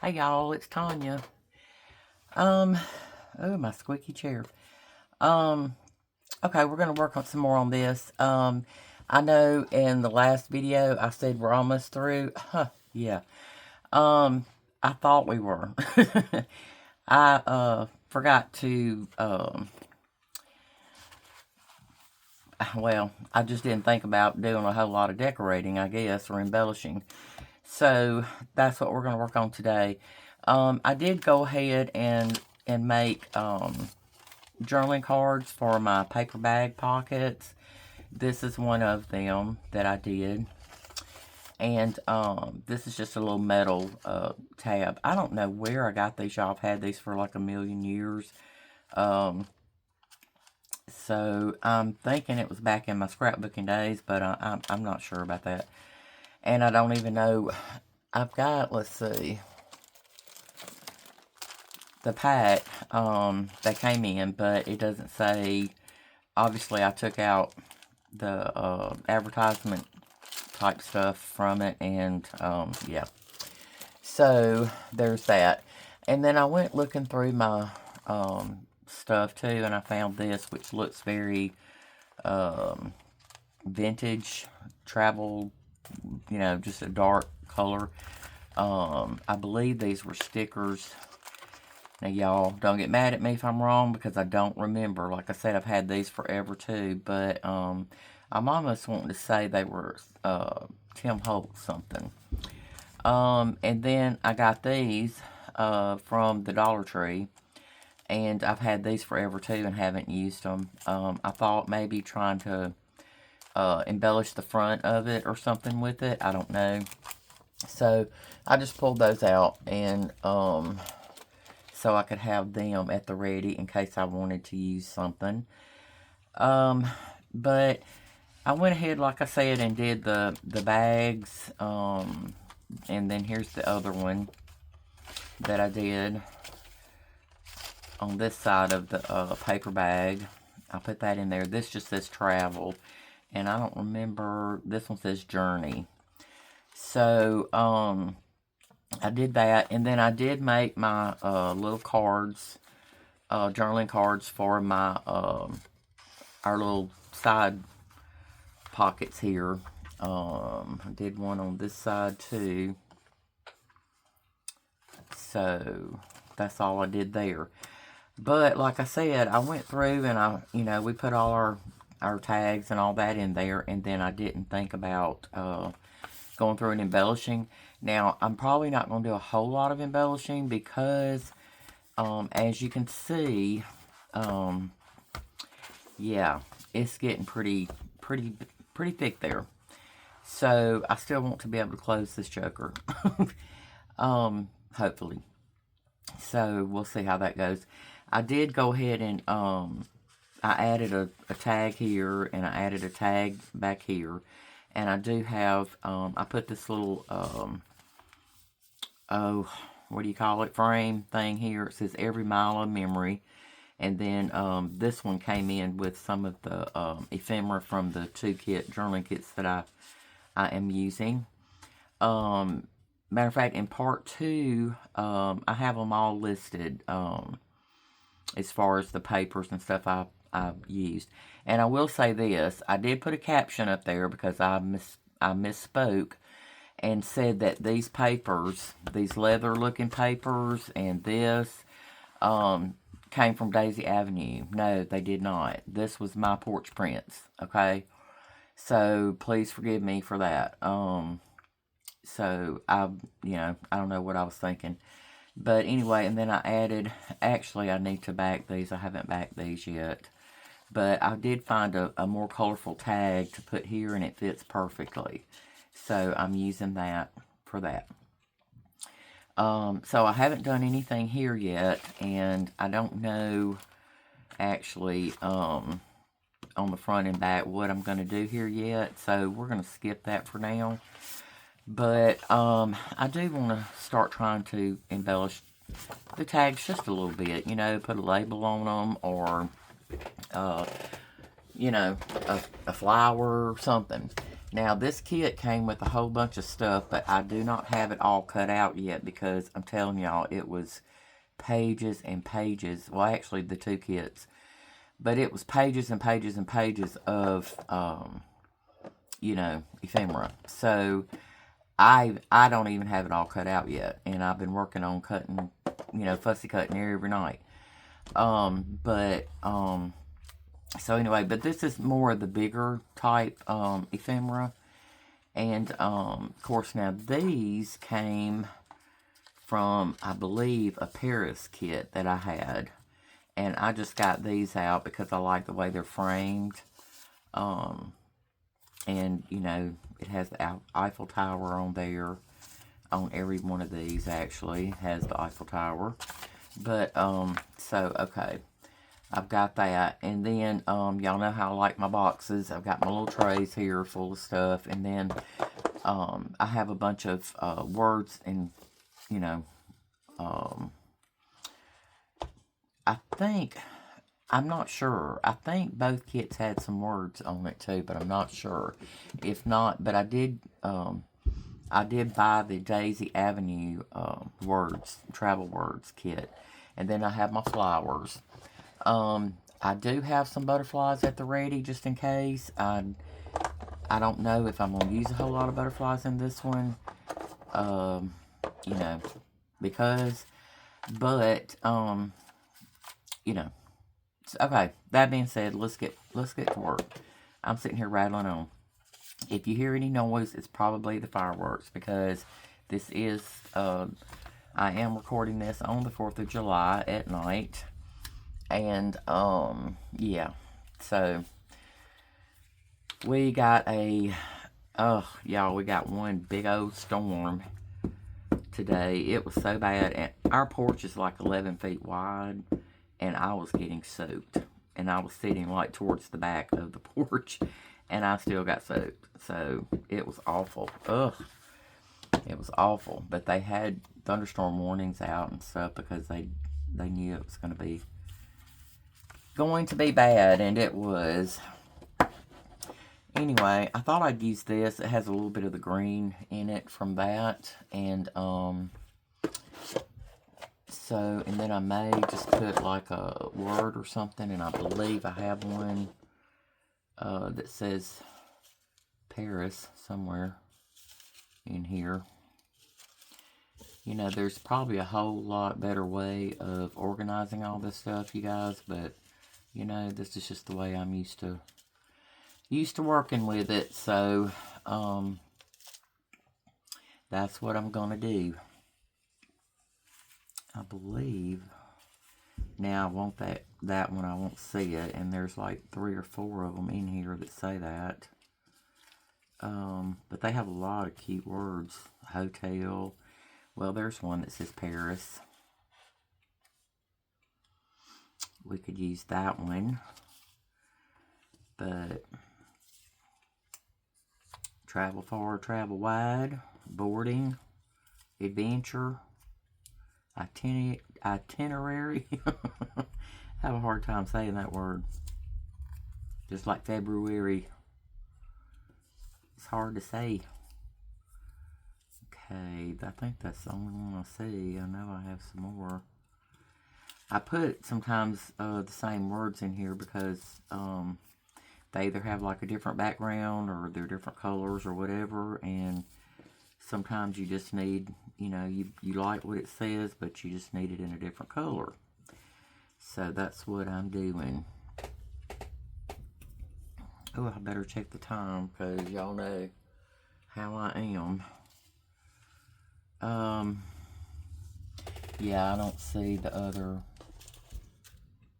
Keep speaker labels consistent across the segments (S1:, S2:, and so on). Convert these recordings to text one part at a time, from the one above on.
S1: Hey y'all, it's Tanya. Oh, my squeaky chair. Um, okay, we're gonna work on some more on this. I know in the last video I said we're almost through. Huh, yeah. Um, I thought we were. I forgot to well, I just didn't think about doing a whole lot of decorating, I guess, or embellishing. So that's what we're gonna work on today. I did go ahead and make journaling cards for my paper bag pockets. This is one of them that I did. And this is just a little metal tab. I don't know where I got these. Y'all have had these for like a million years. So I'm thinking it was back in my scrapbooking days, but I'm not sure about that. And I don't even know. I've got, let's see, the pack that came in, but it doesn't say. Obviously, I took out the advertisement type stuff from it, and yeah. So there's that. And then I went looking through my stuff too, and I found this, which looks very vintage, travel, just a dark color. I believe these were stickers. Now, y'all, don't get mad at me if I'm wrong, because I don't remember. Like I said, I've had these forever, too. But I'm almost wanting to say they were Tim Holtz something. And then I got these from the Dollar Tree. And I've had these forever, too, and haven't used them. I thought maybe trying to embellish the front of it or something with it. I don't know. So, I just pulled those out, and so I could have them at the ready in case I wanted to use something. But I went ahead, like I said, and did the bags. And then here's the other one that I did on this side of the paper bag. I put that in there. This just says travel. And I don't remember, this one says journey. So, I did that, and then I did make my little cards, journaling cards for my our little side pockets here. I did one on this side too. So that's all I did there. But like I said, I went through and we put all our tags and all that in there, and then I didn't think about going through and embellishing. Now, I'm probably not going to do a whole lot of embellishing because, as you can see, yeah, it's getting pretty thick there. So, I still want to be able to close this joker, hopefully. So, we'll see how that goes. I did go ahead and, I added a tag here, and I added a tag back here. And I do have, I put this little, what do you call it, frame thing here. It says every mile of memory. And then this one came in with some of the ephemera from the 2-kit journaling kits that I am using. Matter of fact, in part 2, I have them all listed as far as the papers and stuff I've used. And I will say this, I did put a caption up there because I misspoke and said that these papers, these leather looking papers and this, came from Daisy Avenue. No, they did not. This was my porch prints, okay? So, please forgive me for that. So, I don't know what I was thinking. But anyway, and then I added, actually I need to back these. I haven't backed these yet. But I did find a more colorful tag to put here, and it fits perfectly. So I'm using that for that. So I haven't done anything here yet, and I don't know actually on the front and back what I'm going to do here yet. So we're going to skip that for now. But I do want to start trying to embellish the tags just a little bit. Put a label on them, or a flower or something. Now, this kit came with a whole bunch of stuff, but I do not have it all cut out yet because I'm telling y'all, it was pages and pages. Well, actually, the two kits. But it was pages and pages and pages of, you know, ephemera. So, I don't even have it all cut out yet. And I've been working on cutting, you know, fussy cutting every night. So anyway, but this is more of the bigger type ephemera. And of course, now these came from, I believe, a Paris kit that I had. And I just got these out because I like the way they're framed. And, you know, it has the Eiffel Tower on there. On every one of these, actually, has the Eiffel Tower. But, so, okay. I've got that. And then, y'all know how I like my boxes. I've got my little trays here full of stuff. And then, I have a bunch of words and, you know, I think, I'm not sure. I think both kits had some words on it too, but I'm not sure. If not, but I did buy the Daisy Avenue words, travel words kit. And then I have my flowers. I do have some butterflies at the ready just in case. I don't know if I'm going to use a whole lot of butterflies in this one. You know, because, but, you know. Okay, that being said, let's get to work. I'm sitting here rattling on. If you hear any noise, it's probably the fireworks because this is, I am recording this on the 4th of July at night. And, yeah. So, we got y'all, we got one big old storm today. It was so bad. And our porch is like 11 feet wide. And I was getting soaked. And I was sitting like towards the back of the porch. And I still got soaked. So, it was awful. Ugh. It was awful. But they had thunderstorm warnings out and stuff because they knew it was going to be bad. And it was. Anyway, I thought I'd use this. It has a little bit of the green in it from that. And, so, and then I may just put like a word or something, and I believe I have one that says Paris somewhere in here. You know, there's probably a whole lot better way of organizing all this stuff, you guys, but, you know, this is just the way I'm used to working with it, so, that's what I'm gonna do. I believe, now I want that one, I won't see it, and there's like 3 or 4 of them in here that say that. But they have a lot of cute words. Hotel. Well, there's one that says Paris. We could use that one. But travel far, travel wide, boarding, adventure, itinerary. I have a hard time saying that word. Just like February. It's hard to say. Okay, I think that's the only one I see. I know I have some more. I put sometimes the same words in here because they either have like a different background or they're different colors or whatever, and sometimes you just need, you know, you like what it says, but you just need it in a different color. So that's what I'm doing. Oh, I better check the time because y'all know how I am. Yeah, I don't see the other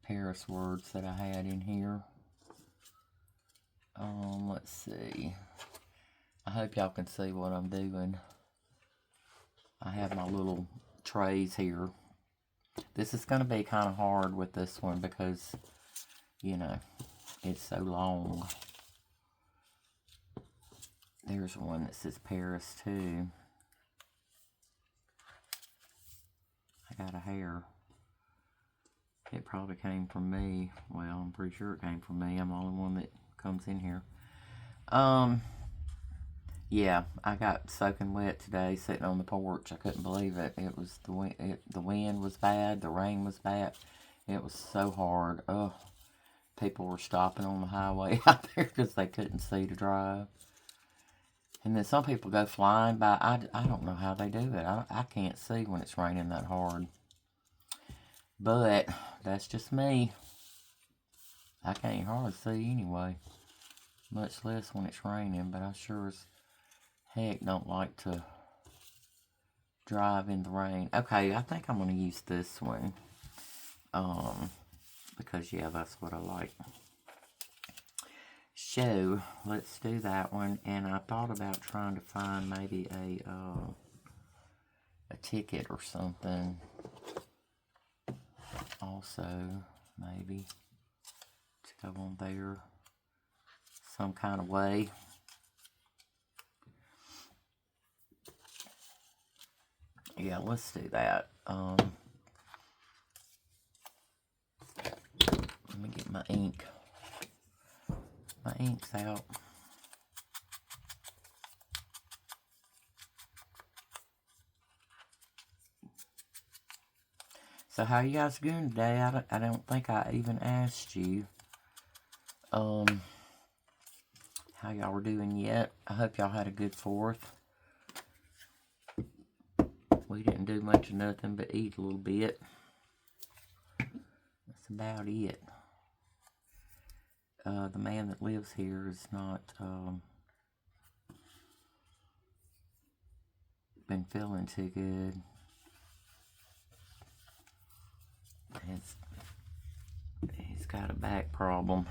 S1: Paris words that I had in here. Let's see. I hope y'all can see what I'm doing. I have my little trays here. This is going to be kind of hard with this one because, you know, it's so long. There's one that says Paris too. I got a hair. It probably came from me. Well, I'm pretty sure it came from me. I'm the only one that comes in here. Yeah, I got soaking wet today sitting on the porch. I couldn't believe it. It was the wind, the wind was bad, the rain was bad. It was so hard. Oh, people were stopping on the highway out there because they couldn't see to drive. And then some people go flying by. I don't know how they do it. I can't see when it's raining that hard. But that's just me. I can't hardly see anyway. Much less when it's raining. But I sure as heck don't like to drive in the rain. Okay, I think I'm going to use this one. Because, yeah, that's what I like. So, let's do that one. And I thought about trying to find maybe a ticket or something. Also, maybe to go on there some kind of way. Yeah, let's do that. Let me get my ink. My ink's out. So how you guys doing today? I don't think I even asked you how y'all were doing yet. I hope y'all had a good 4th. We didn't do much of nothing but eat a little bit. That's about it. The man that lives here is not been feeling too good. He's got a back problem.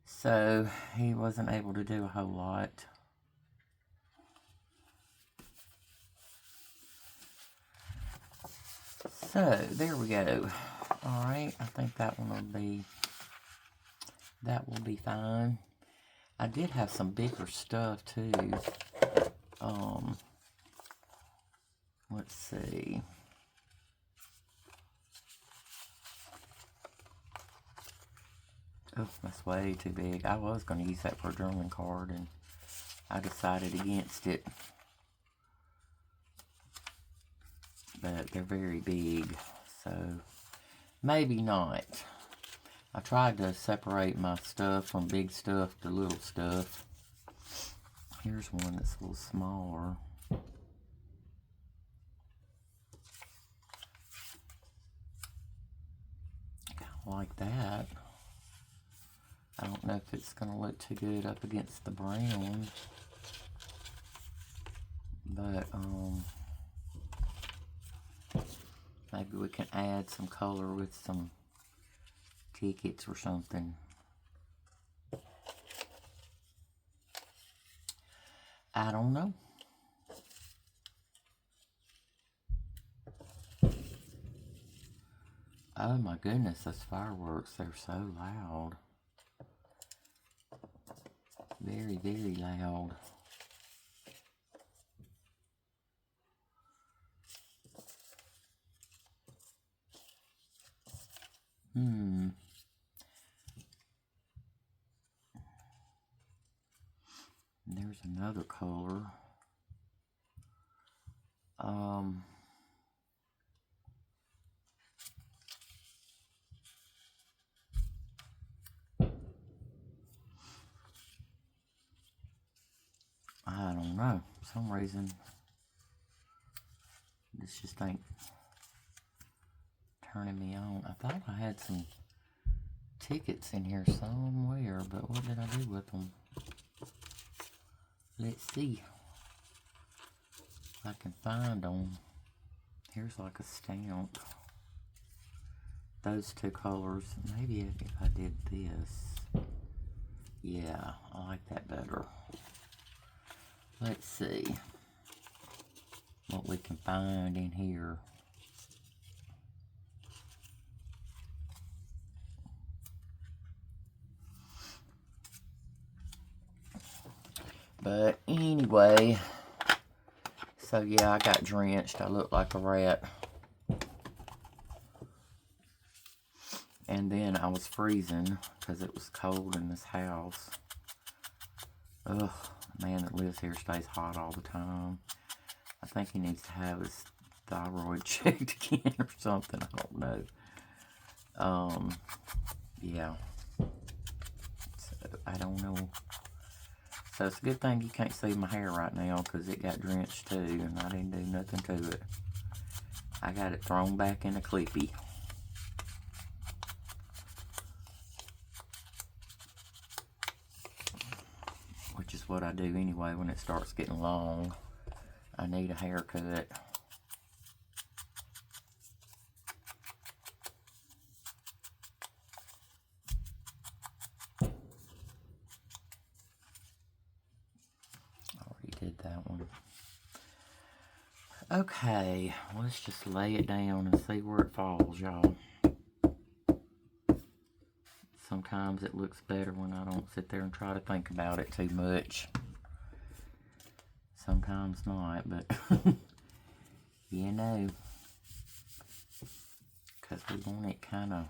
S1: So he wasn't able to do a whole lot. So there we go. Alright, I think that will be fine. I did have some bigger stuff too. Let's see. Oh, that's way too big. I was going to use that for a journaling card, and I decided against it. But they're very big, so maybe not. I tried to separate my stuff from big stuff to little stuff. Here's one that's a little smaller. Kind of like that. I don't know if it's going to look too good up against the brown. But, maybe we can add some color with some tickets or something. I don't know. Oh my goodness, those fireworks, they're so loud. Very, very loud. There's another color. I don't know. For some reason, this just ain't turning me on. I thought I had some tickets in here somewhere, but what did I do with them? Let's see if I can find them. Here's like a stamp. Those two colors. Maybe if I did this. Yeah, I like that better. Let's see what we can find in here. But anyway, so yeah, I got drenched. I looked like a rat. And then I was freezing because it was cold in this house. Ugh, man that lives here stays hot all the time. I think he needs to have his thyroid checked again or something. I don't know. Yeah. So, I don't know. So, it's a good thing you can't see my hair right now because it got drenched too and I didn't do nothing to it. I got it thrown back in a clippy. Which is what I do anyway when it starts getting long. I need a haircut. Already did that one. Okay, let's just lay it down and see where it falls, y'all. Sometimes it looks better when I don't sit there and try to think about it too much. Sometimes not, but you know. Because we want it kind of,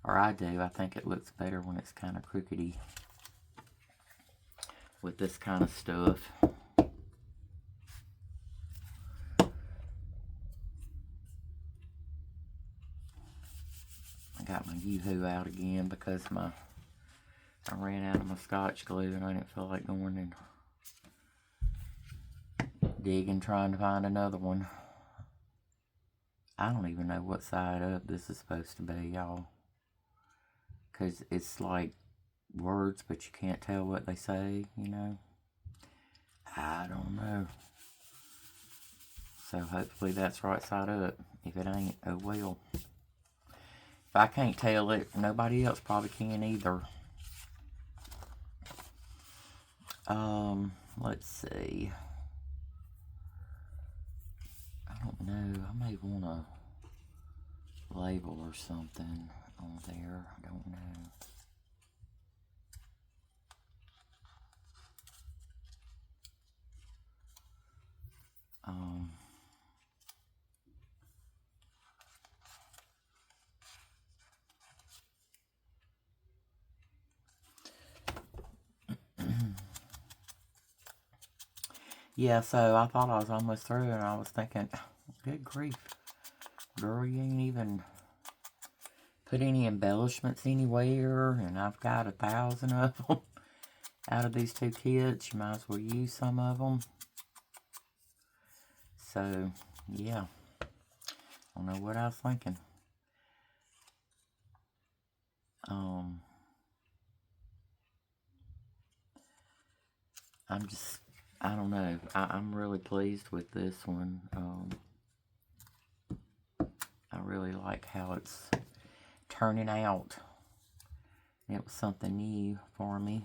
S1: or I do, I think it looks better when it's kind of crookedy with this kind of stuff. I got my Yoo-hoo out again because I ran out of my Scotch glue and I didn't feel like going and digging trying to find another one. I don't even know what side up this is supposed to be, y'all. Because it's like words, but you can't tell what they say, you know. I don't know. So hopefully that's right side up. If it ain't, oh well. If I can't tell it, nobody else probably can either. Let's see. I don't know. I may want a label or something on there. I don't know. Yeah, so I thought I was almost through and I was thinking, good grief, girl, you ain't even put any embellishments anywhere, and I've got 1,000 of them out of these 2 kits. You might as well use some of them. So, yeah, I don't know what I was thinking. I don't know. I'm really pleased with this one. I really like how it's turning out. It was something new for me.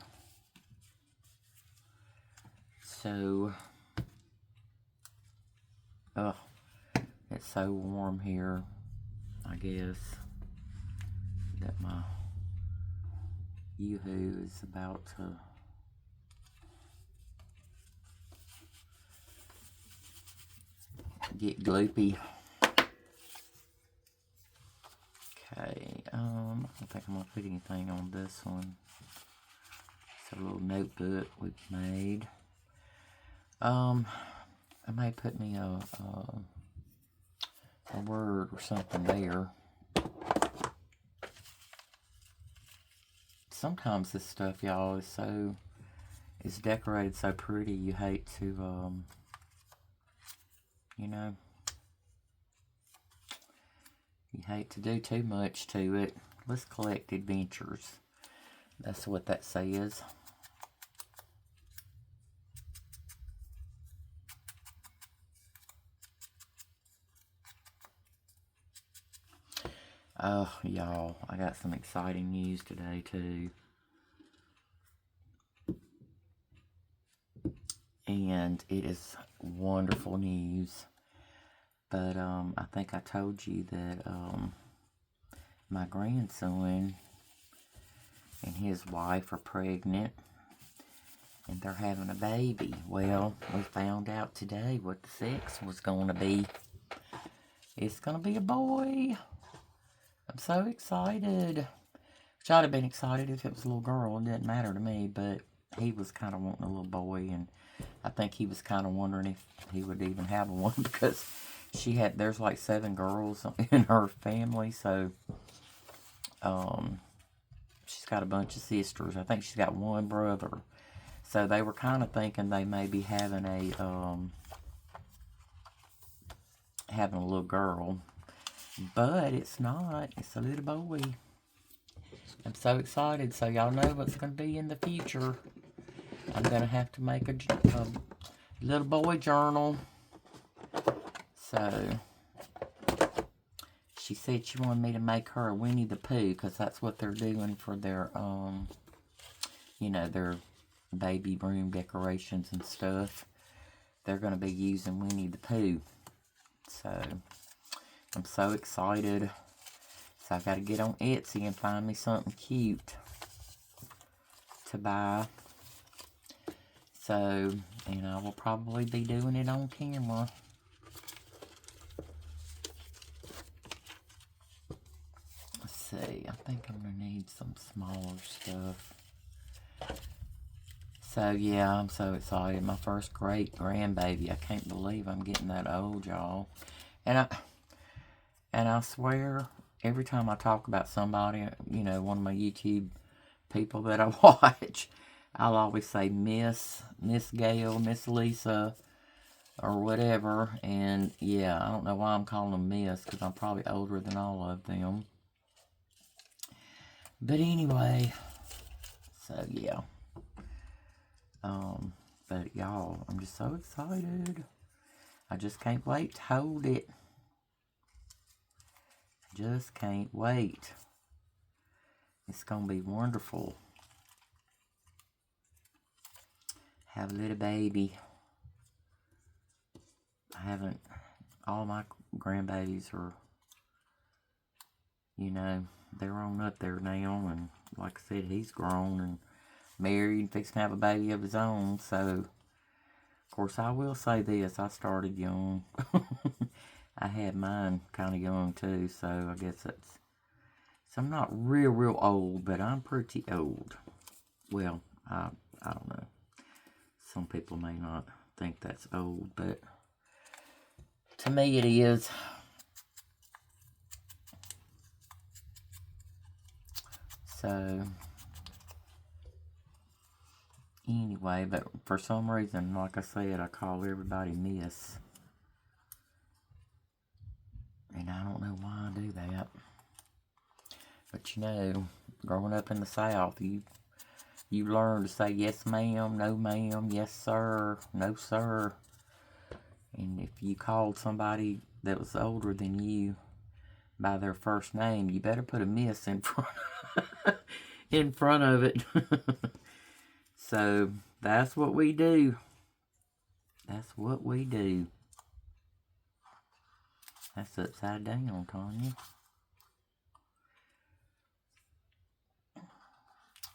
S1: So, it's so warm here, I guess, that my Yoo-hoo is about to get gloopy. Okay, I don't think I'm going to put anything on this one. It's a little notebook we've made. I may put me a word or something there. Sometimes this stuff, y'all, is decorated so pretty you hate to, you know, you hate to do too much to it. Let's collect adventures. That's what that says. Oh, y'all, I got some exciting news today, too. And it is wonderful news. But, I think I told you that, my grandson and his wife are pregnant. And they're having a baby. Well, we found out today what the sex was going to be. It's going to be a boy. I'm so excited. Which I'd have been excited if it was a little girl. It didn't matter to me, but he was kind of wanting a little boy, and I think he was kind of wondering if he would even have one because there's like 7 girls in her family, so she's got a bunch of sisters. I think she's got 1 brother. So they were kind of thinking they may be having a little girl, but it's not. It's a little boy. I'm so excited. So y'all know what's going to be in the future. I'm going to have to make a little boy journal. So she said she wanted me to make her a Winnie the Pooh because that's what they're doing for their, you know, their baby room decorations and stuff. They're going to be using Winnie the Pooh. So I'm so excited. So I got to get on Etsy and find me something cute to buy. So, and I will probably be doing it on camera. Let's see. I think I'm going to need some smaller stuff. So, yeah, I'm so excited. My first great grandbaby. I can't believe I'm getting that old, y'all. And I swear, every time I talk about somebody, you know, one of my YouTube people that I watch, I'll always say Miss Gail, Miss Lisa, or whatever. And, yeah, I don't know why I'm calling them Miss, because I'm probably older than all of them. But anyway, so, yeah. But y'all, I'm just so excited. I just can't wait to hold it. Just can't wait. It's gonna be wonderful. Have a little baby. All my grandbabies are, you know, they're on up there now, and like I said, he's grown and married and fixing to have a baby of his own. So, of course, I will say this, I started young. I had mine kind of young too, so I guess that's, so I'm not real old, but I'm pretty old. Well, I don't know. Some people may not think that's old, but to me it is. So, anyway, but for some reason, like I said, I call everybody Miss. And I don't know why I do that. But you know, growing up in the South, you learn to say yes ma'am, no ma'am, yes sir, no sir. And if you called somebody that was older than you by their first name, you better put a miss in front of it. So that's what we do. That's what we do. That's upside down, Tanya.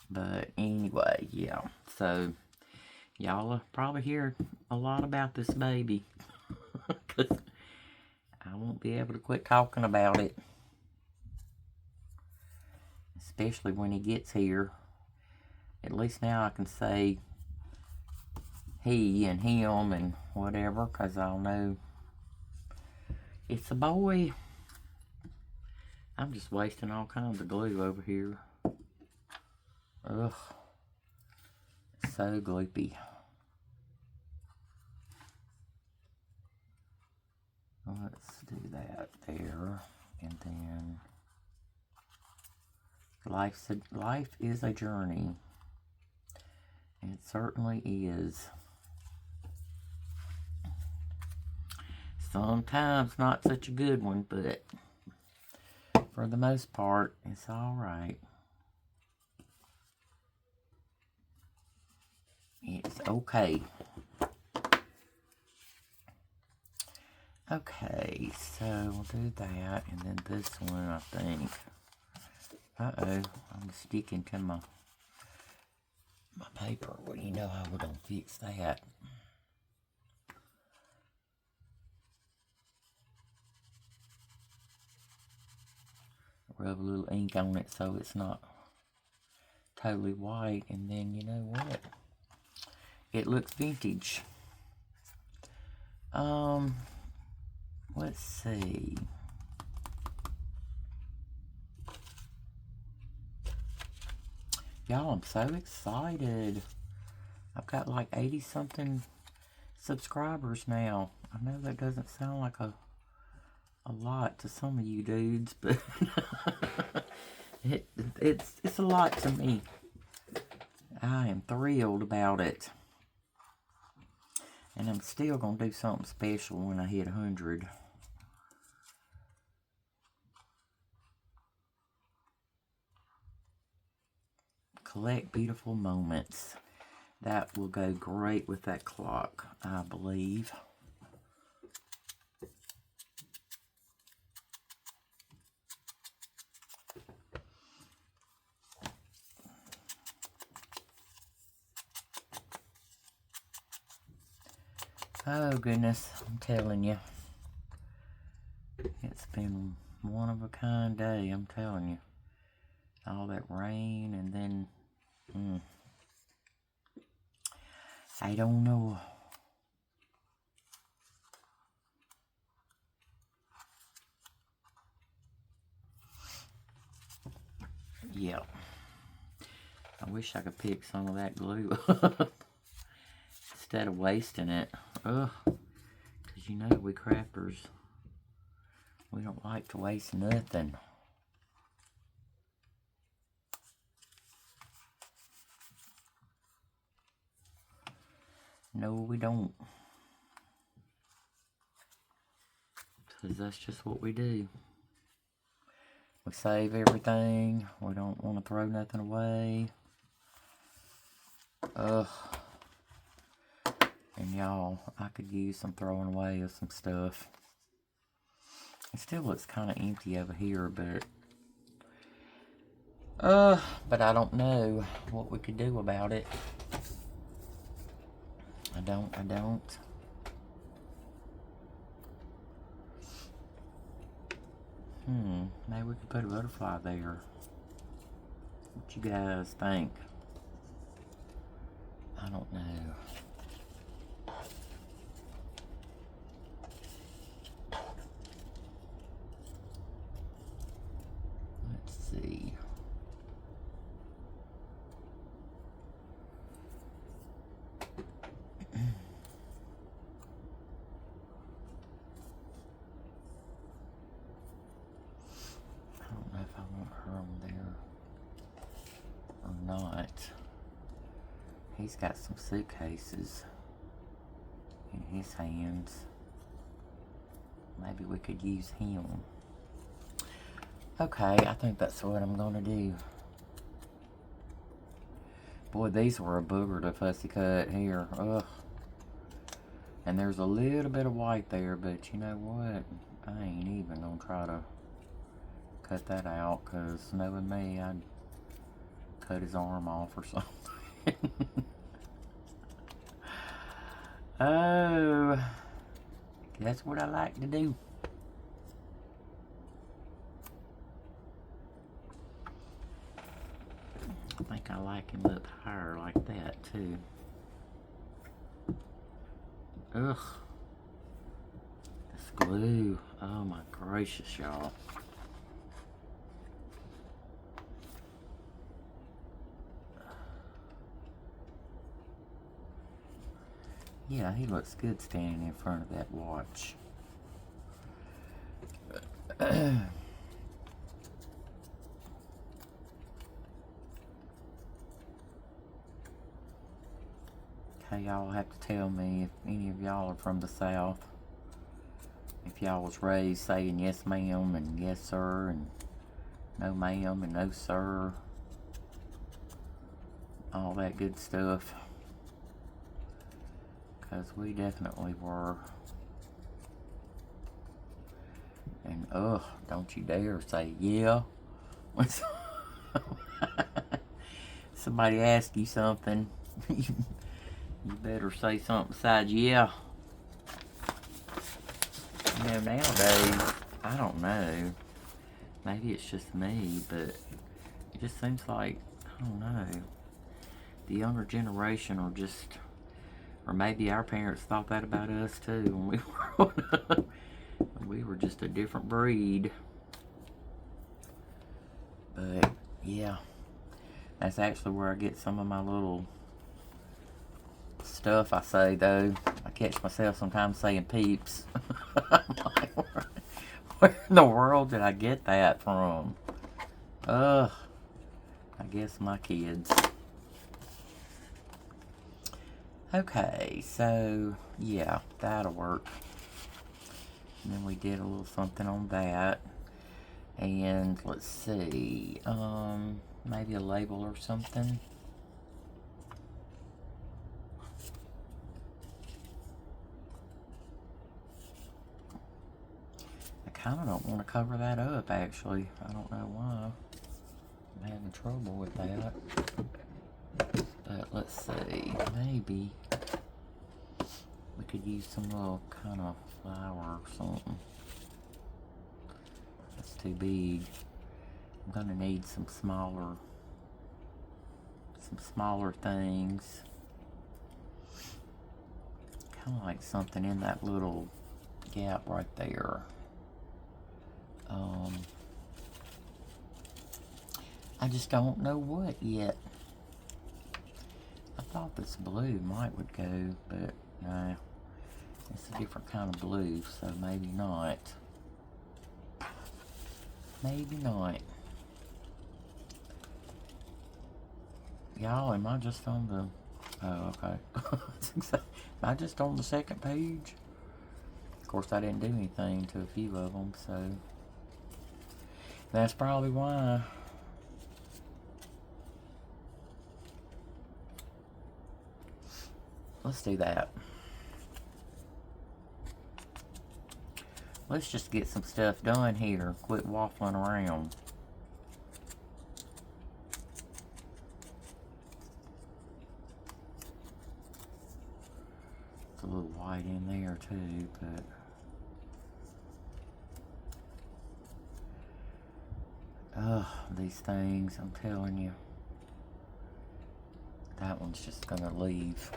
S1: But anyway, yeah. So y'all will probably hear a lot about this baby. Because I won't be able to quit talking about it. Especially when he gets here. At least now I can say he and him and whatever, because I'll know it's a boy. I'm just wasting all kinds of glue over here. Ugh. So gloopy. Let's do that there. And then life is a journey. It certainly is. Sometimes not such a good one, but for the most part, it's alright. It's okay. Okay, so we'll do that, and then this one, I think. Uh-oh, I'm sticking to my paper. Well, you know how we're going to fix that. Rub a little ink on it so it's not totally white, and then you know what? it looks vintage. Let's see. Y'all, I'm so excited. I've got like 80 something subscribers now. I know that doesn't sound like a lot to some of you dudes, but it's a lot to me. I am thrilled about it. And I'm still going to do something special when I hit 100. Collect beautiful moments. That will go great with that clock, I believe. Oh goodness, I'm telling you. It's been one of a kind day, I'm telling you. All that rain and then, I don't know. Yeah. I wish I could pick some of that glue up instead of wasting it. Ugh. Because you know we crafters, we don't like to waste nothing. No, we don't. Because that's just what we do. We save everything. We don't want to throw nothing away. Ugh. And y'all, I could use some throwing away of some stuff. It still looks kind of empty over here, but I don't know what we could do about it. I don't. Maybe we could put a butterfly there. What you guys think? I don't know. Let's see. I don't know if I want her on there or not. He's got some suitcases in his hands. Maybe we could use him. Okay, I think that's what I'm gonna do. Boy, these were a booger to fussy cut here. Ugh. And there's a little bit of white there, but you know what? I ain't even gonna try to cut that out, because knowing me, I'd cut his arm off or something. Oh, that's what I like to do. I think I like him up higher like that too. Ugh. This glue. Oh my gracious, y'all. Yeah, he looks good standing in front of that watch. Okay, y'all have to tell me if any of y'all are from the South. If y'all was raised saying yes ma'am and yes sir and no ma'am and no sir. All that good stuff. Because we definitely were. And don't you dare say yeah. Somebody asks you something, you better say something besides yeah. You know, nowadays, I don't know. Maybe it's just me, but it just seems like, I don't know. The younger generation are just Or maybe our parents thought that about us too when we were we were just a different breed. But yeah, that's actually where I get some of my little stuff I say, though. I catch myself sometimes saying peeps. I'm like, where in the world did I get that from? I guess my kids. Okay, so yeah, that'll work. And then we did a little something on that. And let's see, maybe a label or something. I kind of don't want to cover that up, actually. I don't know why. I'm having trouble with that. But let's see, maybe we could use some little kind of flower or something. That's too big. I'm gonna need some smaller things. Kind of like something in that little gap right there. I just don't know what yet. I thought this blue would go, but no. It's a different kind of blue, so maybe not. Maybe not. Y'all, am I just on the... Oh, okay. Am I just on the second page? Of course, I didn't do anything to a few of them, so... That's probably why. Let's do that. Let's just get some stuff done here. Quit waffling around. It's a little white in there too, but... Ugh, these things, I'm telling you. That one's just gonna leave.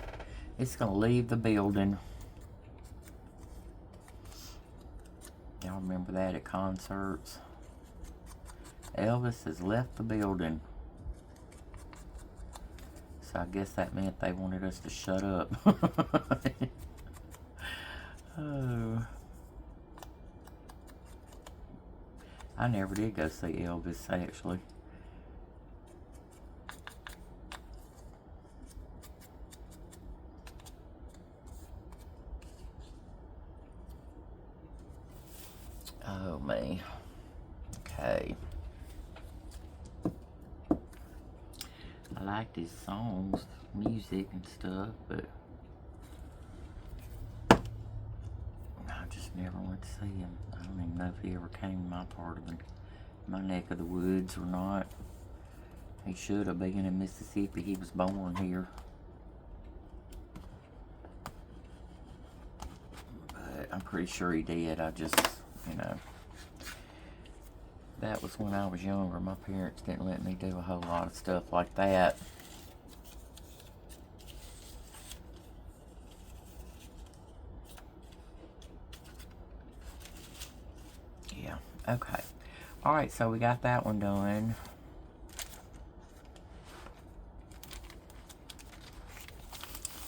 S1: It's gonna leave the building. Y'all remember that at concerts? Elvis has left the building. So I guess that meant they wanted us to shut up. Oh. I never did go see Elvis, actually. Oh, man. Okay. I liked his songs, music and stuff, but I just never went to see him. I don't even know if he ever came to my part of my neck of the woods or not. He should have been in Mississippi. He was born here. But I'm pretty sure he did. I just, you know, that was when I was younger. My parents didn't let me do a whole lot of stuff like that. Yeah, okay. Alright, so we got that one done.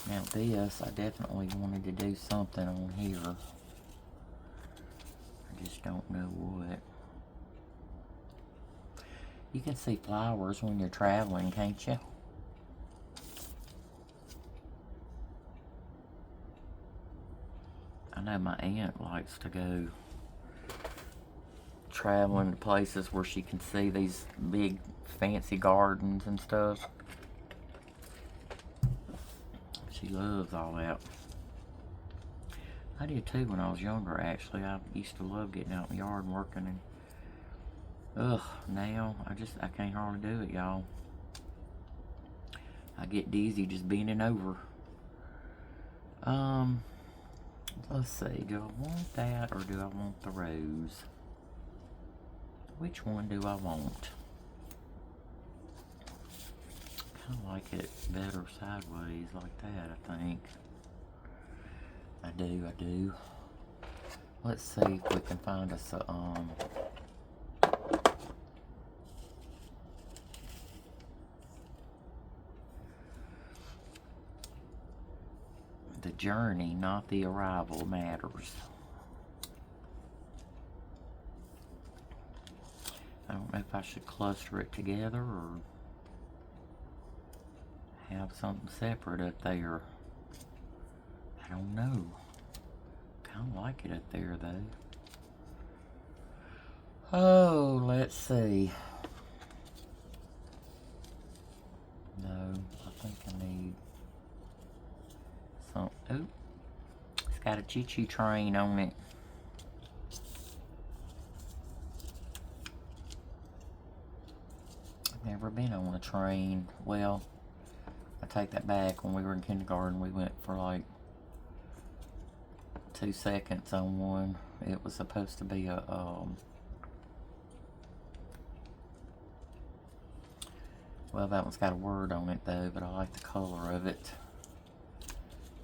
S1: Now this, I definitely wanted to do something on here. I just don't know what. You can see flowers when you're traveling, can't you? I know my aunt likes to go traveling to places where she can see these big fancy gardens and stuff. She loves all that. I did too when I was younger, actually. I used to love getting out in the yard and working, and now I can't hardly do it, y'all. I get dizzy just bending over. Let's see, do I want that or do I want the rose? Which one do I want? Kind of like it better sideways like that, I think. I do. Let's see if we can find us a, the journey, not the arrival, matters. I don't know if I should cluster it together or have something separate up there. I don't know. Kind of like it up there though. Oh, let's see. No, I think I need some. Oh, it's got a choo-choo train on it. I've never been on a train. Well, I take that back. When we were in kindergarten, we went for like 2 seconds on one. It was supposed to be a well, that one's got a word on it though, but I like the color of it.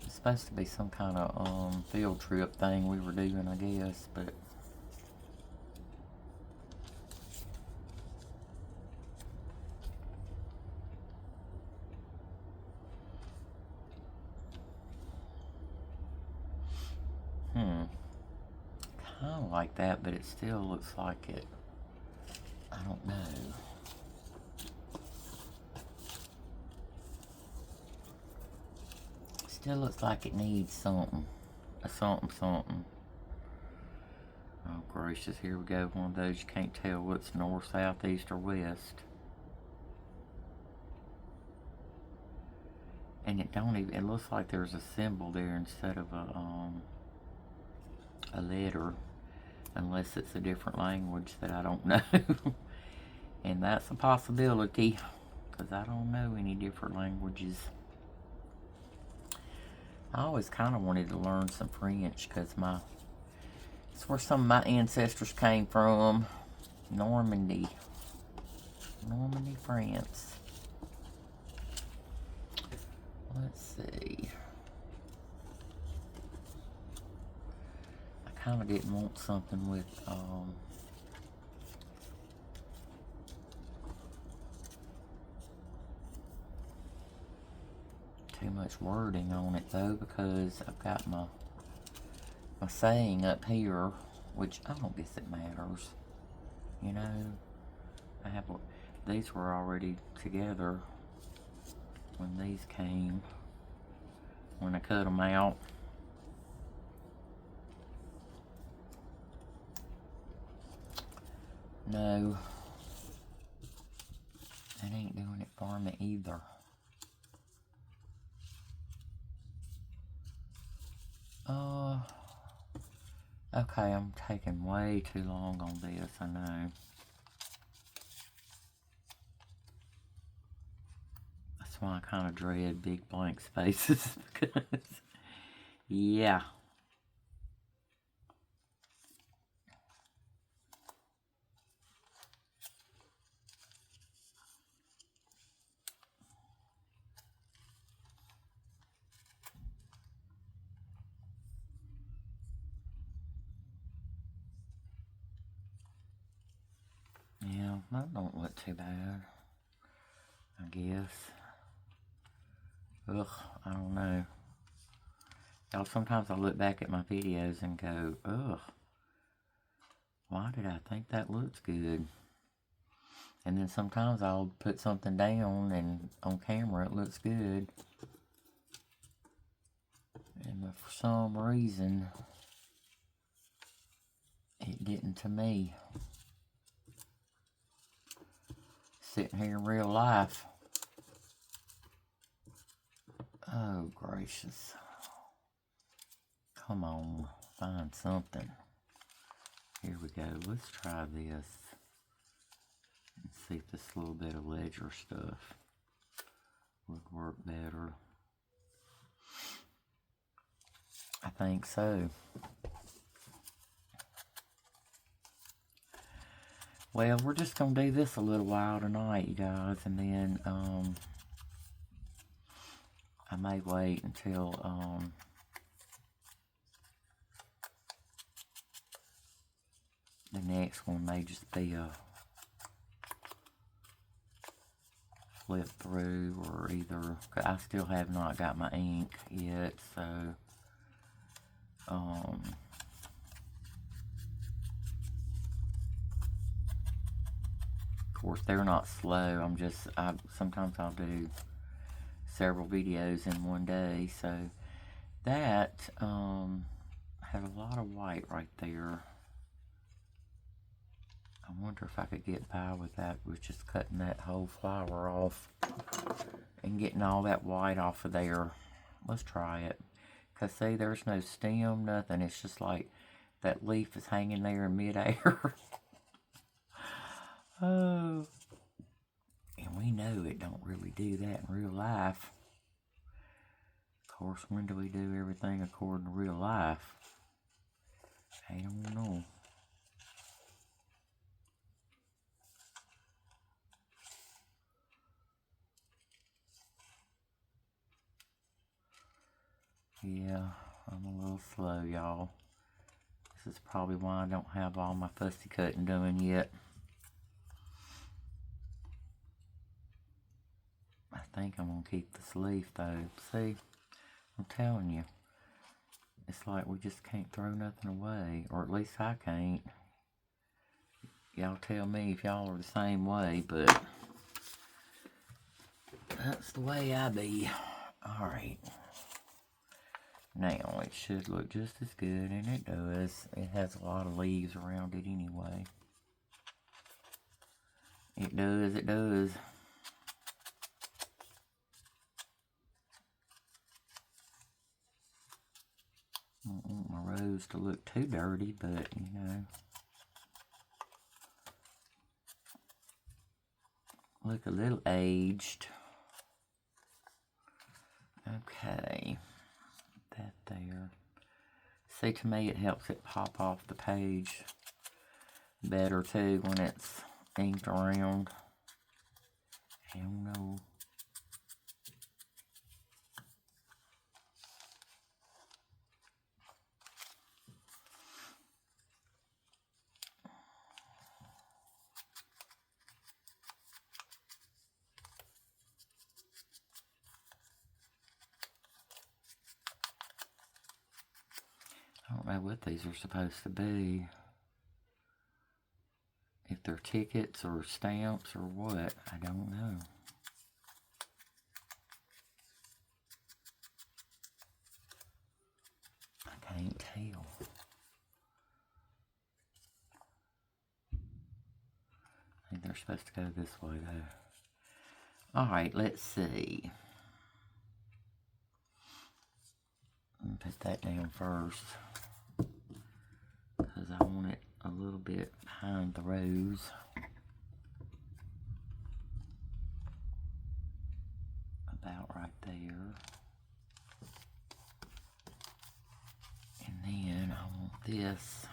S1: It's supposed to be some kind of field trip thing we were doing, I guess, but kind of like that, but it still looks like it. I don't know. Still looks like it needs something. A something. Oh gracious, here we go. One of those you can't tell what's north, south, east, or west. And it don't even, it looks like there's a symbol there instead of a letter. Unless it's a different language that I don't know. And that's a possibility, because I don't know any different languages. I always kind of wanted to learn some French, because it's where some of my ancestors came from. Normandy, France. Let's see. I kind of didn't want something with too much wording on it though, because I've got my saying up here, which I don't guess it matters. You know, I have, these were already together when these came, when I cut them out. No, that ain't doing it for me either. Okay, I'm taking way too long on this, I know. That's why I kind of dread big blank spaces, because, yeah. Yeah, that don't look too bad, I guess. Ugh, I don't know. Y'all, sometimes I look back at my videos and go, ugh, why did I think that looks good? And then sometimes I'll put something down and on camera it looks good. And for some reason, it didn't to me. Sitting here in real life. Oh, gracious. Come on, find something. Here we go. Let's try this. And see if this little bit of ledger stuff would work better. I think so. Well, we're just going to do this a little while tonight, you guys, and then I may wait until the next one may just be a flip through, or either, I still have not got my ink yet, so of course they're not slow. Sometimes I'll do several videos in one day. So that had a lot of white right there. I wonder if I could get by with that, with just cutting that whole flower off and getting all that white off of there. Let's try it. Because see, there's no stem, nothing. It's just like that leaf is hanging there in midair. Oh. And we know it don't really do that in real life. Of course, when do we do everything according to real life? I don't know. Yeah, I'm a little slow, y'all. This is probably why I don't have all my fussy cutting done yet. I think I'm going to keep this leaf, though. See, I'm telling you. It's like we just can't throw nothing away. Or at least I can't. Y'all tell me if y'all are the same way, but that's the way I be. Alright. Now, it should look just as good, and it does. It has a lot of leaves around it anyway. It does, it does. I don't want my rose to look too dirty, but, you know. Look a little aged. Okay. That there. See, to me it helps it pop off the page better too when it's inked around. I don't know. I don't know what these are supposed to be. If they're tickets or stamps or what, I don't know. I can't tell. I think they're supposed to go this way though. Alright, let's see. Let me put that down first, because I want it a little bit behind the rose. About right there. And then I want this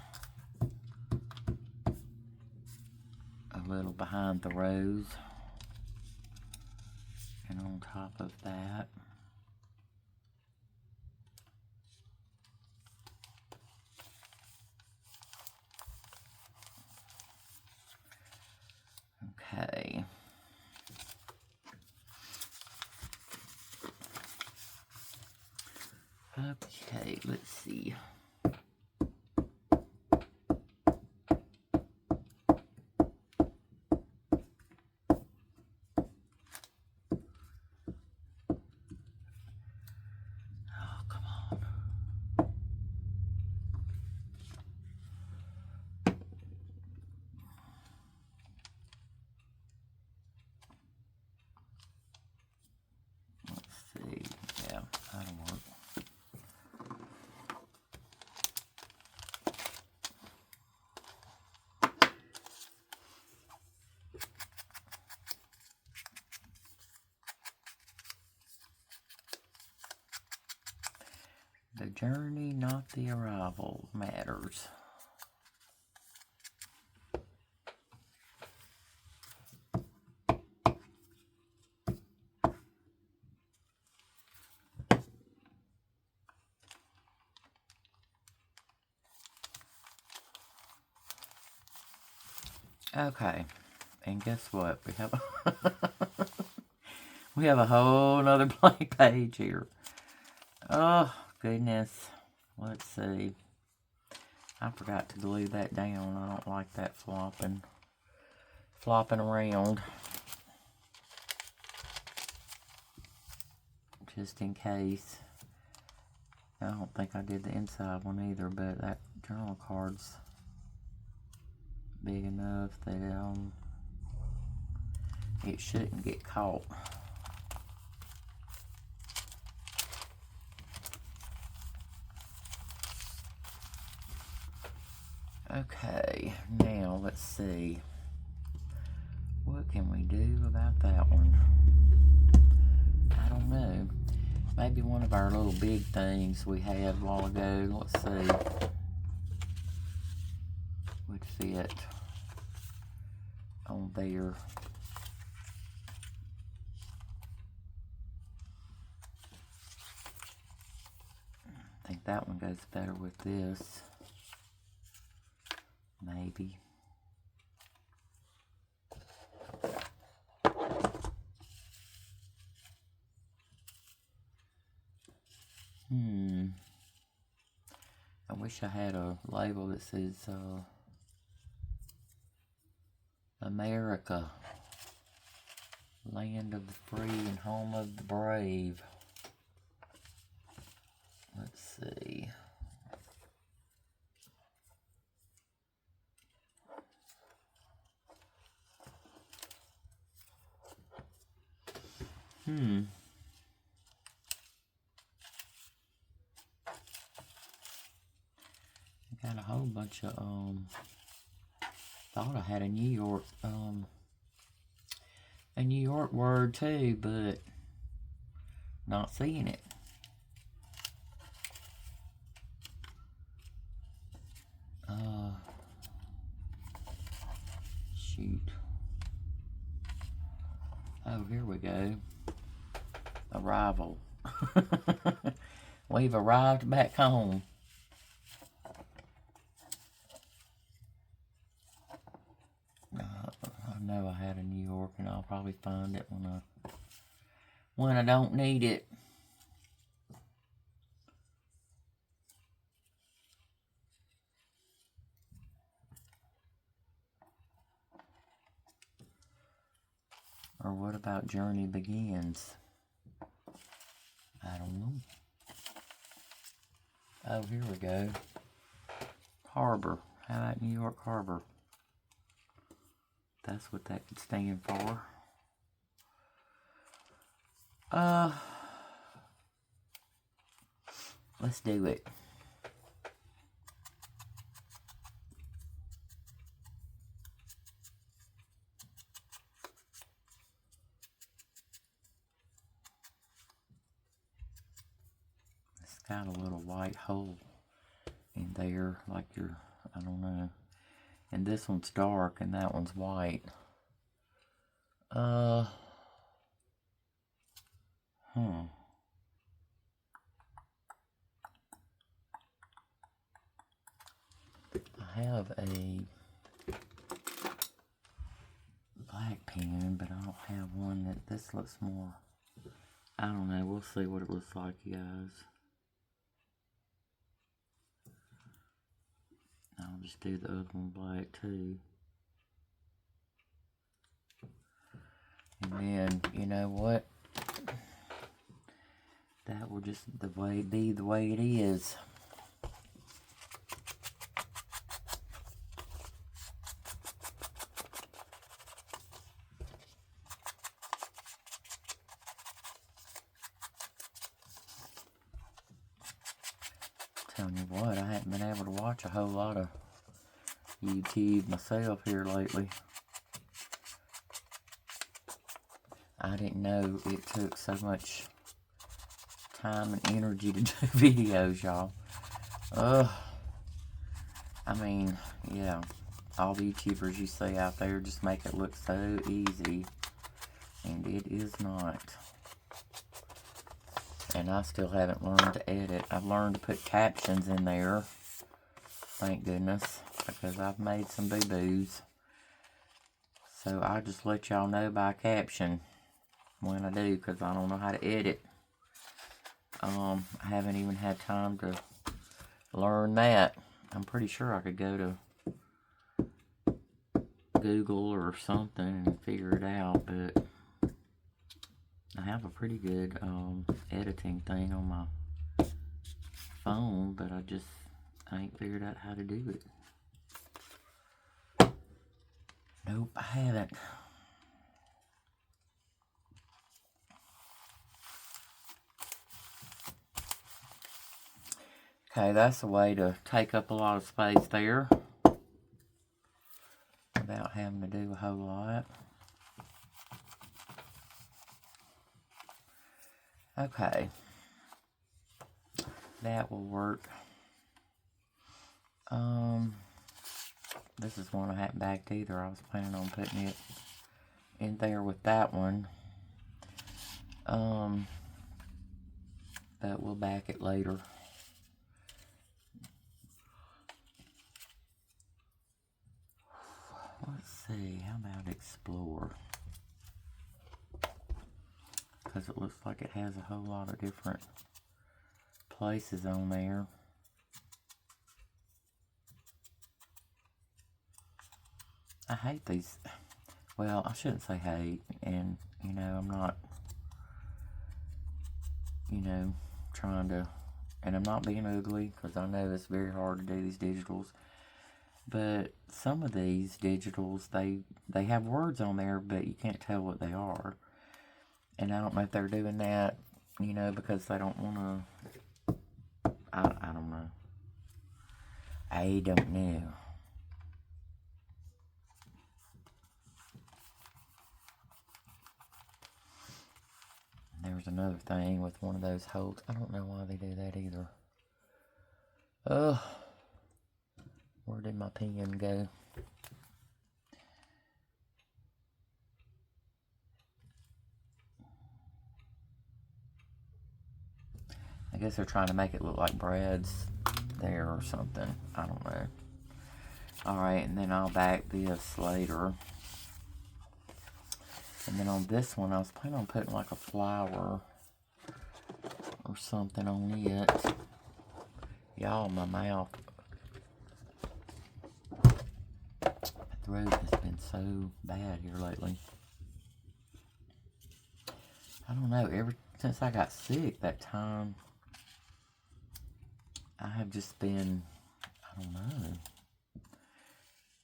S1: a little behind the rose. And on top of that, okay. Okay, let's see. Oh, come on. Let's see. Yeah, that'll work. The journey, not the arrival, matters. Okay, and guess what? We have a whole nother blank page here. Oh, goodness. Let's see. I forgot to glue that down. I don't like that flopping around. Just in case. I don't think I did the inside one either, but that journal card's big enough that it shouldn't get caught. Okay, now let's see. What can we do about that one? I don't know. Maybe one of our little big things we had a while ago. Let's see. Would fit on there. I think that one goes better with this. Maybe. I wish I had a label that says America, land of the free and home of the brave. Let's see. Got a whole bunch of thought I had a New York word too, but not seeing it. Shoot. Oh, here we go. Arrival. We've arrived back home. I know I had a New York, and I'll probably find it when I don't need it. Or what about Journey Begins? I don't know. Oh, here we go. Harbor. How about New York Harbor? That's what that could stand for. Let's do it. It's got a little white hole in there, like I don't know. And this one's dark and that one's white. I have a black pen, but I don't have one that this looks more. I don't know. We'll see what it looks like, you guys. I'll just do the other one black too. And then, you know what? That will just be the way it is. Telling you what, I haven't been able to watch a whole lot of YouTube myself here lately. I didn't know it took so much time and energy to do videos, y'all. I mean, yeah, all the YouTubers you see out there just make it look so easy, and it is not. And I still haven't learned to edit. I've learned to put captions in there, thank goodness, because I've made some boo-boos. So I'll just let y'all know by caption when I do, because I don't know how to edit. I haven't even had time to learn that. I'm pretty sure I could go to Google or something and figure it out, but I have a pretty good editing thing on my phone, but I ain't figured out how to do it. Nope, I haven't. Okay, that's a way to take up a lot of space there without having to do a whole lot. Okay, that will work. This is one I hadn't backed either. I was planning on putting it in there with that one. But we'll back it later. Let's see, how about explore? Because it looks like it has a whole lot of different places on there. I hate these. Well, I shouldn't say hate, and you know, I'm not, you know, trying to, and I'm not being ugly, because I know it's very hard to do these digitals, but some of these digitals, they have words on there, but you can't tell what they are, and I don't know if they're doing that, you know, because they don't want to, I don't know. I don't know. There's another thing with one of those holes. I don't know why they do that either. Where did my pen go? I guess they're trying to make it look like Brad's there or something. I don't know. Alright, and then I'll back this later. And then on this one, I was planning on putting like a flower or something on it. Y'all, my mouth. My throat has been so bad here lately. I don't know, ever since I got sick that time, I have just been, I don't know.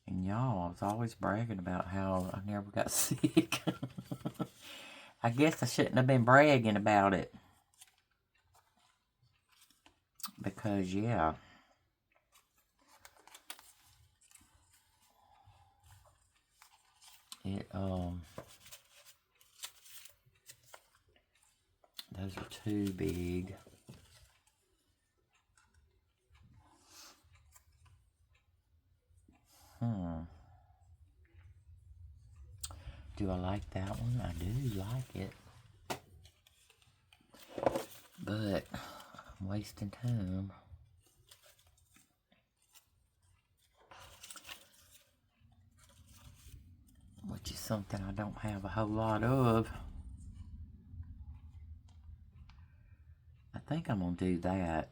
S1: And y'all, I was always bragging about how I never got sick. I guess I shouldn't have been bragging about it. Because, yeah. Those are too big. Do I like that one? I do like it. But I'm wasting time. Which is something I don't have a whole lot of. I think I'm going to do that.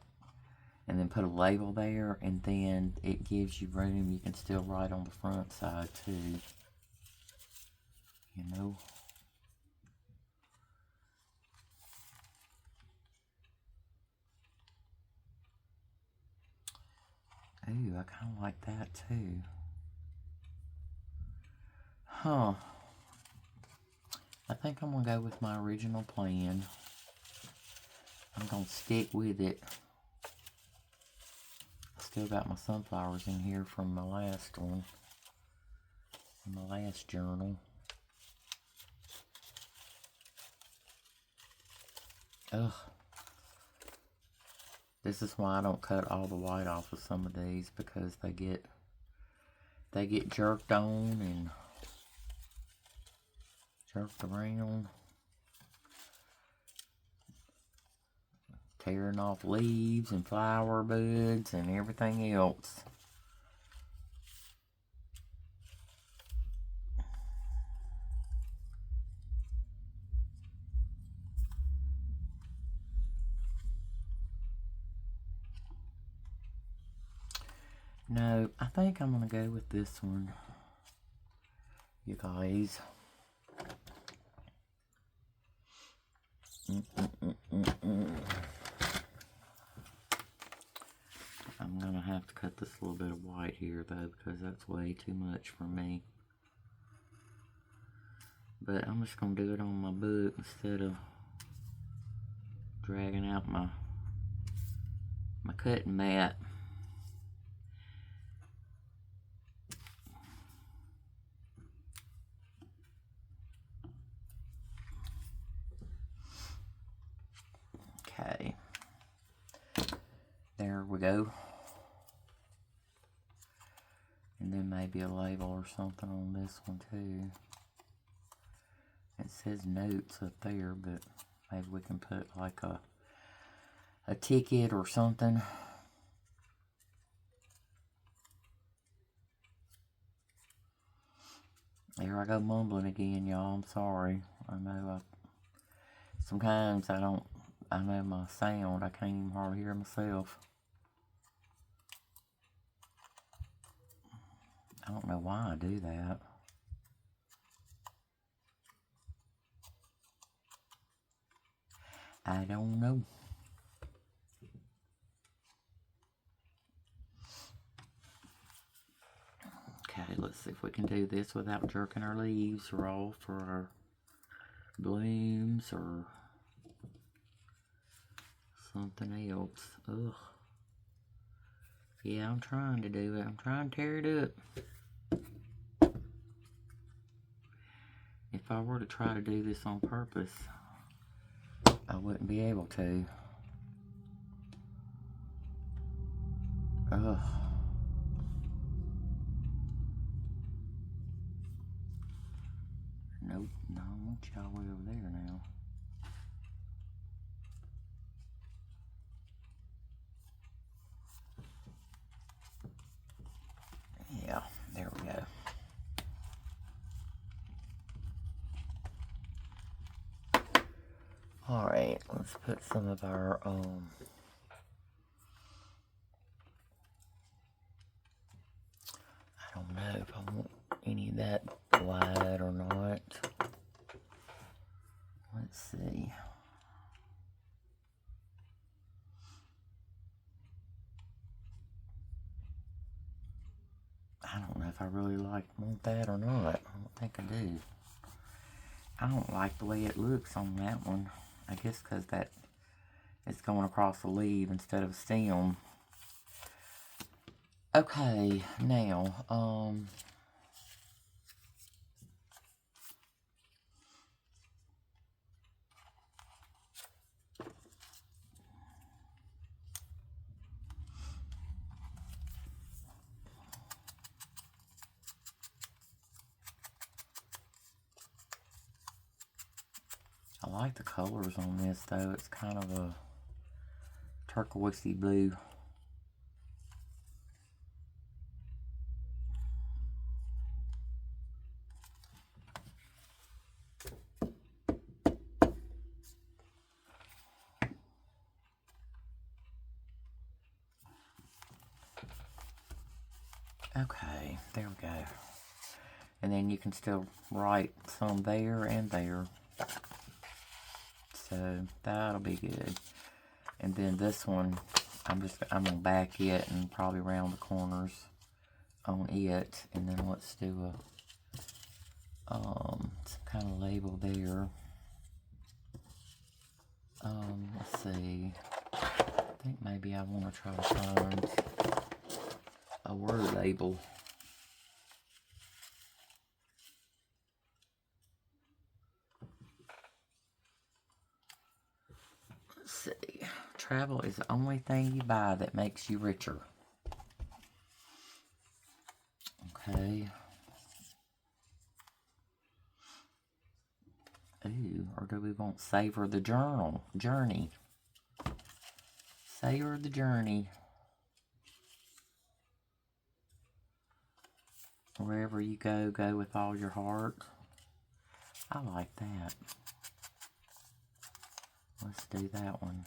S1: And then put a label there. And then it gives you room. You can still write on the front side too. You know. Ooh, I kind of like that too. Huh. I think I'm going to go with my original plan. I'm going to stick with it. Still got my sunflowers in here from my last one. From my last journal. Ugh. This is why I don't cut all the white off of some of these, because they get jerked on and jerked around. Tearing off leaves and flower buds and everything else. No, I think I'm gonna go with this one, you guys. I'm gonna have to cut this little bit of white here though, because that's way too much for me. But I'm just gonna do it on my book instead of dragging out my cutting mat. Okay, there we go. And then maybe a label or something on this one too. It says notes up there, but maybe we can put like a ticket or something. There I go mumbling again, y'all. I'm sorry. I know sometimes I know my sound. I can't even hardly hear myself. I don't know why I do that. I don't know. Okay, let's see if we can do this without jerking our leaves off or our blooms or something else. Ugh. Yeah, I'm trying to do it. I'm trying to tear it up. If I were to try to do this on purpose, I wouldn't be able to. Ugh. Nope, no, I want y'all way over there now. Yeah, there we go. Alright, let's put some of our, I don't know if I want any of that wide or not. Let's see. I don't know if I really want that or not. I don't think I do. I don't like the way it looks on that one. I guess because that it's going across the leaf instead of a stem. Okay, now, I like the colors on this though. It's kind of a turquoisey blue. Okay, there we go. And then you can still write some there and there. So that'll be good. And then this one, I'm gonna back it and probably round the corners on it. And then let's do a some kind of label there. Let's see. I think maybe I want to try to find a word label. Let's see. Travel is the only thing you buy that makes you richer. Okay. Ooh, or do we want savor the journey? Savor the journey. Wherever you go, go with all your heart. I like that. Let's do that one.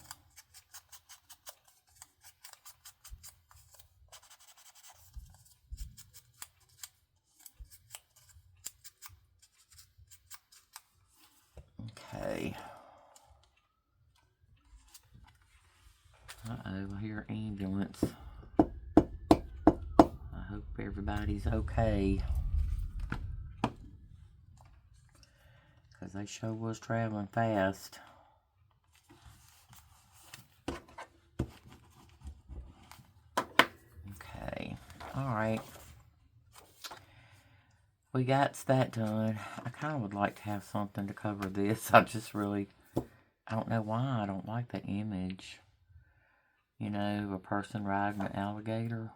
S1: Okay. Uh-oh, I hear ambulance. I hope everybody's okay. Because they sure was traveling fast. Okay. Alright. We got that done. I kind of would like to have something to cover this. I don't know why I don't like the image. You know, a person riding an alligator.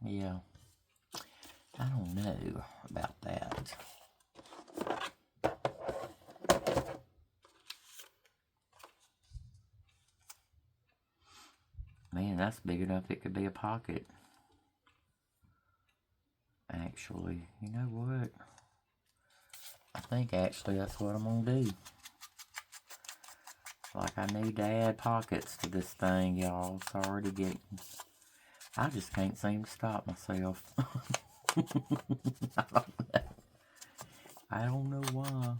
S1: Yeah. I don't know about that. Man, that's big enough it could be a pocket. Actually, you know what? I think actually that's what I'm gonna do. Like, I need to add pockets to this thing, y'all. It's already getting... I just can't seem to stop myself. I don't know why.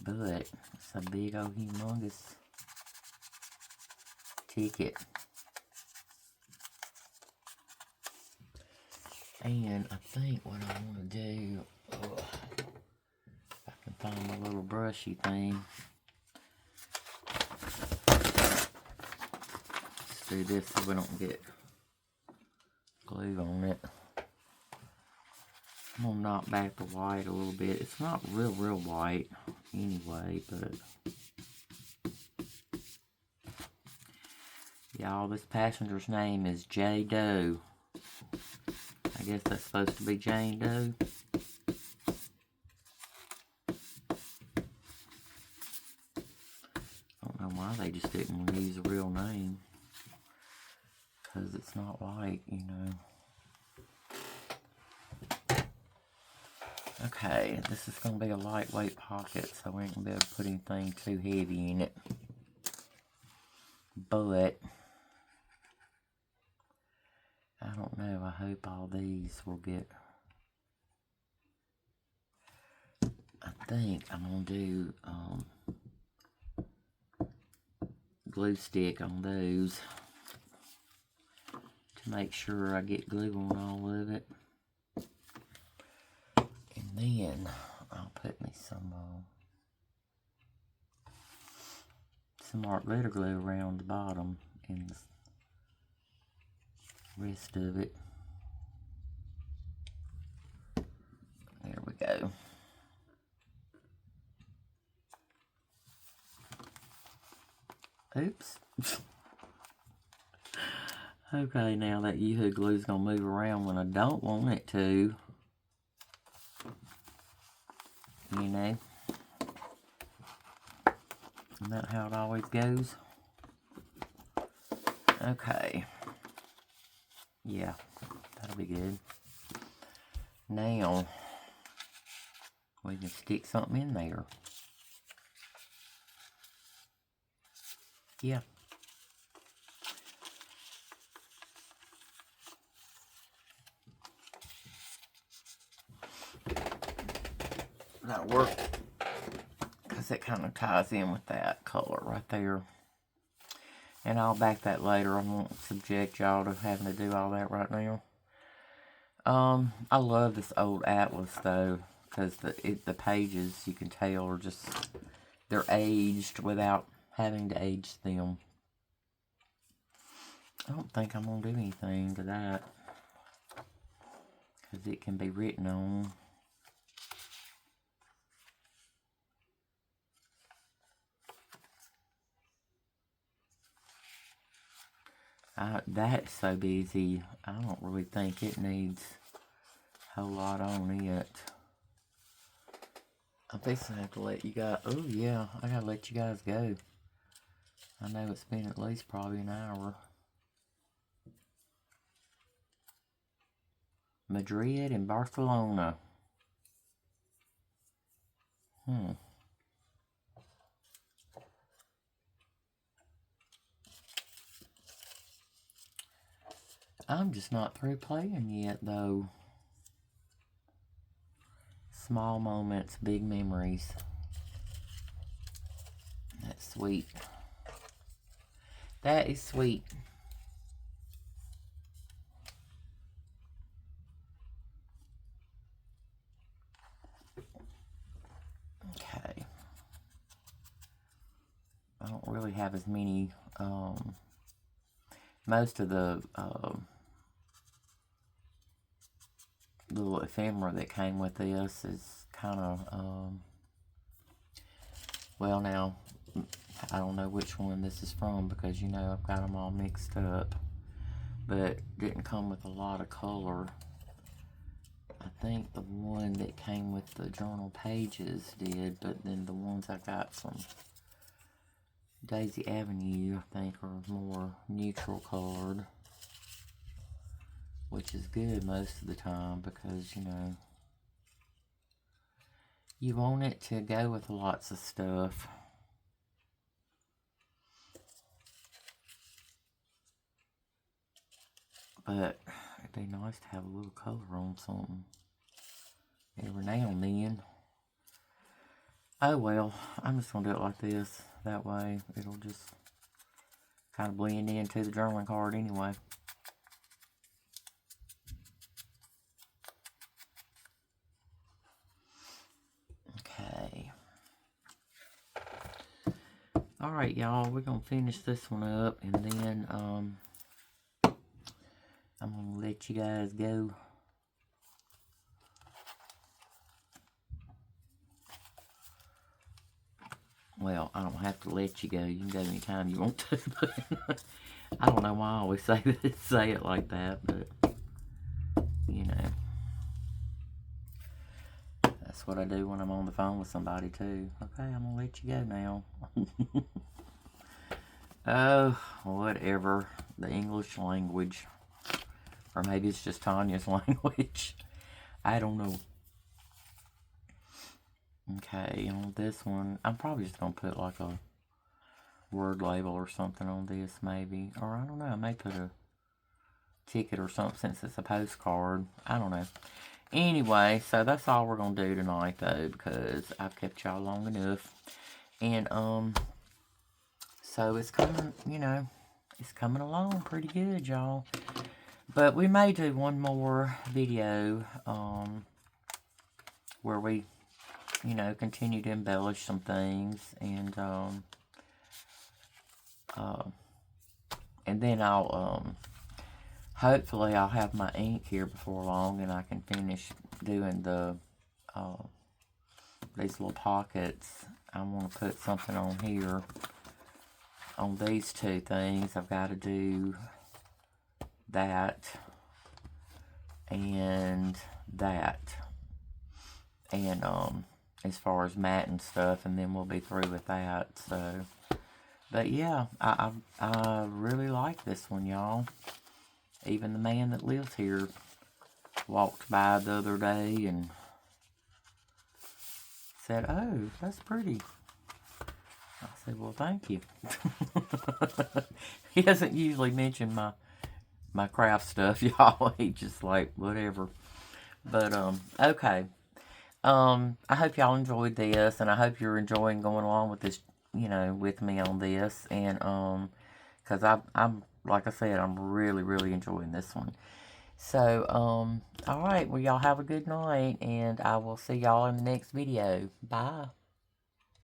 S1: But it's a big old humongous ticket. And I think what I want to do, if I can find my little brushy thing. Let's do this so we don't get glue on it. I'm going to knock back the white a little bit. It's not real white anyway, but... Y'all, this passenger's name is J. Doe. I guess that's supposed to be Jane Doe. I don't know why they just didn't want to use a real name. Because it's not like, you know. Okay, this is going to be a lightweight pocket, so we ain't going to be able to put anything too heavy in it. But, I don't know, I hope all these will get... I think I'm going to do glue stick on those to make sure I get glue on all of it. And then I'll put me some art glitter glue around the bottom and the rest of it. There we go. Oops. Okay, now that U-hood glue is going to move around when I don't want it to. You know. Isn't that how it always goes? Okay. Yeah, that'll be good. Now, we can stick something in there. Yeah. That'll work. Because it kind of ties in with that color right there. And I'll back that later. I won't subject y'all to having to do all that right now. I love this old atlas though, because the pages, you can tell, are just, they're aged without having to age them. I don't think I'm going to do anything to that, because it can be written on. That's so busy, I don't really think it needs a whole lot on it. I'm fixing to have to let you guys, oh yeah, I gotta let you guys go. I know it's been at least probably an hour. Madrid and Barcelona. I'm just not through playing yet, though. Small moments, big memories. That's sweet. That is sweet. Okay. I don't really have as many, most of the little ephemera that came with this is kind of, well, now, I don't know which one this is from because, you know, I've got them all mixed up. But didn't come with a lot of color. I think the one that came with the journal pages did, but then the ones I got from Daisy Avenue, I think, are more neutral colored. Which is good most of the time because, you know, you want it to go with lots of stuff. But it'd be nice to have a little color on something every now and then. Oh well, I'm just going to do it like this. That way it'll just kind of blend into the journaling card anyway. Okay. Alright, y'all, we're going to finish this one up and then I'm going to let you guys go. Well, I don't have to let you go. You can go anytime you want to. I don't know why I always say it like that, but you know, that's what I do when I'm on the phone with somebody too. Okay, I'm gonna let you go now. Oh, whatever. The English language, or maybe it's just Tanya's language. I don't know. Okay, on this one, I'm probably just gonna put like a word label or something on this, maybe. Or I don't know, I may put a ticket or something since it's a postcard. I don't know. Anyway, so that's all we're gonna do tonight though, because I've kept y'all long enough. And so it's coming, you know, it's coming along pretty good, y'all. But we may do one more video where we, you know, continue to embellish some things, and then I'll hopefully I'll have my ink here before long, and I can finish doing the these little pockets. I want to put something on here on these two things. I've got to do that and that, and as far as mat and stuff, and then we'll be through with that. So, but yeah, I really like this one, y'all. Even the man that lives here walked by the other day and said, "Oh, that's pretty." I said, "Well, thank you." He doesn't usually mention my craft stuff, y'all. He just like, whatever. But, okay. I hope y'all enjoyed this, and I hope you're enjoying going along with this, you know, with me on this. And, because I'm, like I said, I'm really, really enjoying this one. So, alright, well, y'all have a good night, and I will see y'all in the next video. Bye.